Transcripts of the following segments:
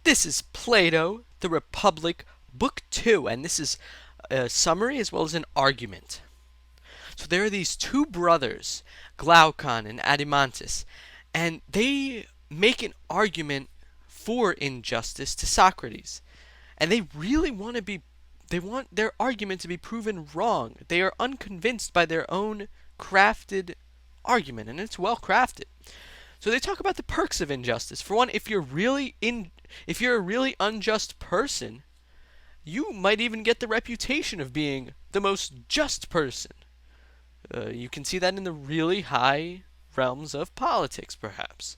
This is Plato, the Republic, Book 2, and this is a summary as well as an argument. So there are these two brothers, Glaucon and Adeimantus, and they make an argument for injustice to Socrates. And they really they want their argument to be proven wrong. They are unconvinced by their own crafted argument, and it's well crafted. So they talk about the perks of injustice. For one, if you're a really unjust person, you might even get the reputation of being the most just person. You can see that in the really high realms of politics, perhaps.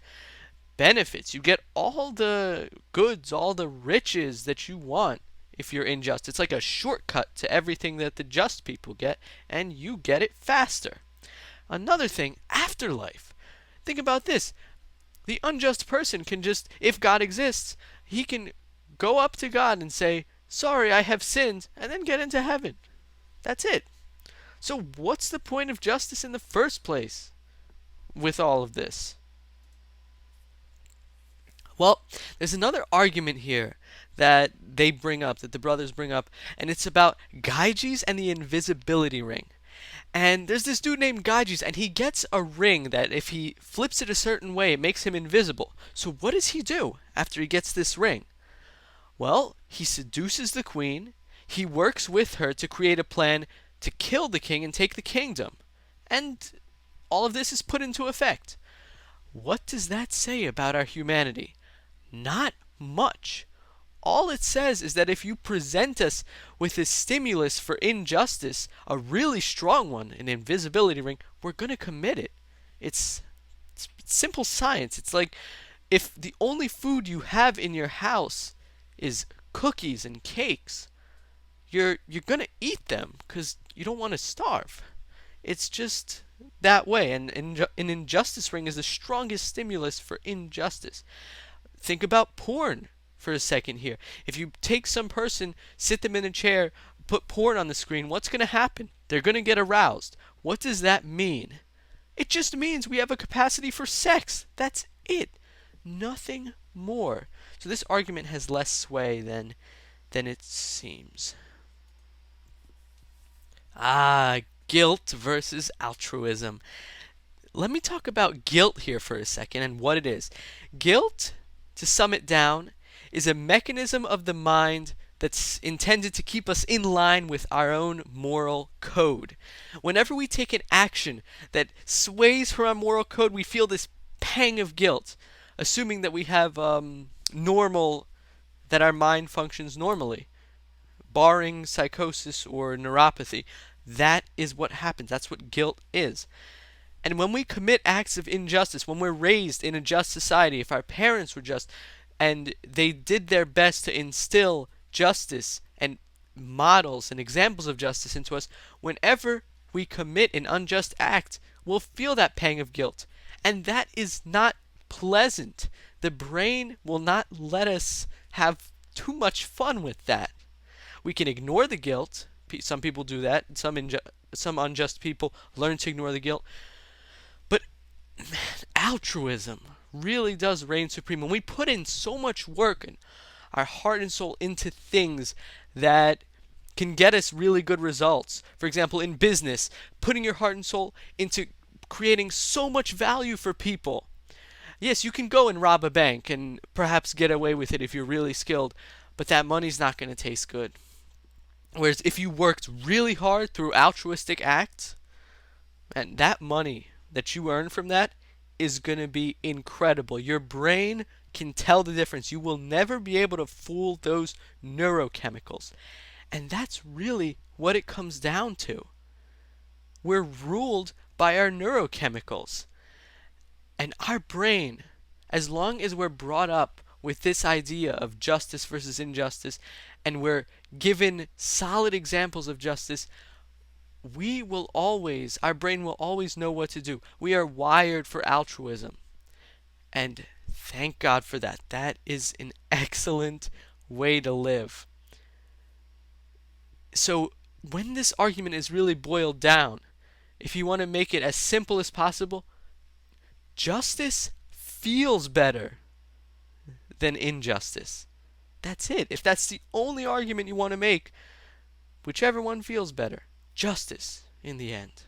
Benefits. You get all the goods, all the riches that you want if you're unjust. It's like a shortcut to everything that the just people get, and you get it faster. Another thing, afterlife. Think about this. The unjust person can just, if God exists, he can go up to God and say, "Sorry, I have sinned," and then get into heaven. That's it. So what's the point of justice in the first place with all of this? Well, there's another argument here that they bring up, that the brothers bring up, and it's about Gyges and the Invisibility Ring. And there's this dude named Gyges, and he gets a ring that if he flips it a certain way, it makes him invisible. So what does he do after he gets this ring? Well, he seduces the queen, he works with her to create a plan to kill the king and take the kingdom. And all of this is put into effect. What does that say about our humanity? Not much. All it says is that if you present us with a stimulus for injustice, a really strong one, an invisibility ring, we're going to commit it. It's simple science. It's like if the only food you have in your house is cookies and cakes, you're going to eat them because you don't want to starve. It's just that way. And an injustice ring is the strongest stimulus for injustice. Think about porn for a second here. If you take some person, sit them in a chair, put porn on the screen, what's going to happen? They're going to get aroused. What does that mean? It just means we have a capacity for sex. That's it. Nothing more. So this argument has less sway than it seems. Guilt versus altruism. Let me talk about guilt here for a second and what it is. Guilt, to sum it down, is a mechanism of the mind that's intended to keep us in line with our own moral code. Whenever we take an action that sways from our moral code, we feel this pang of guilt, assuming that we have that our mind functions normally, barring psychosis or neuropathy. That is what happens. That's what guilt is. And when we commit acts of injustice, when we're raised in a just society, if our parents were just and they did their best to instill justice and models and examples of justice into us, whenever we commit an unjust act, we'll feel that pang of guilt. And that is not pleasant. The brain will not let us have too much fun with that. We can ignore the guilt. Some people do that. Some unjust people learn to ignore the guilt. But altruism really does reign supreme. When we put in so much work and our heart and soul into things that can get us really good results. For example, in business, putting your heart and soul into creating so much value for people. Yes, you can go and rob a bank and perhaps get away with it if you're really skilled, but that money's not going to taste good. Whereas if you worked really hard through altruistic acts, and that money that you earn from that is going to be incredible. Your brain can tell the difference. You will never be able to fool those neurochemicals. And that's really what it comes down to. We're ruled by our neurochemicals. And our brain, as long as we're brought up with this idea of justice versus injustice, and we're given solid examples of justice, our brain will always know what to do. We are wired for altruism. And thank God for that. That is an excellent way to live. So when this argument is really boiled down, if you want to make it as simple as possible, justice feels better than injustice. That's it. If that's the only argument you want to make, whichever one feels better. Justice in the end.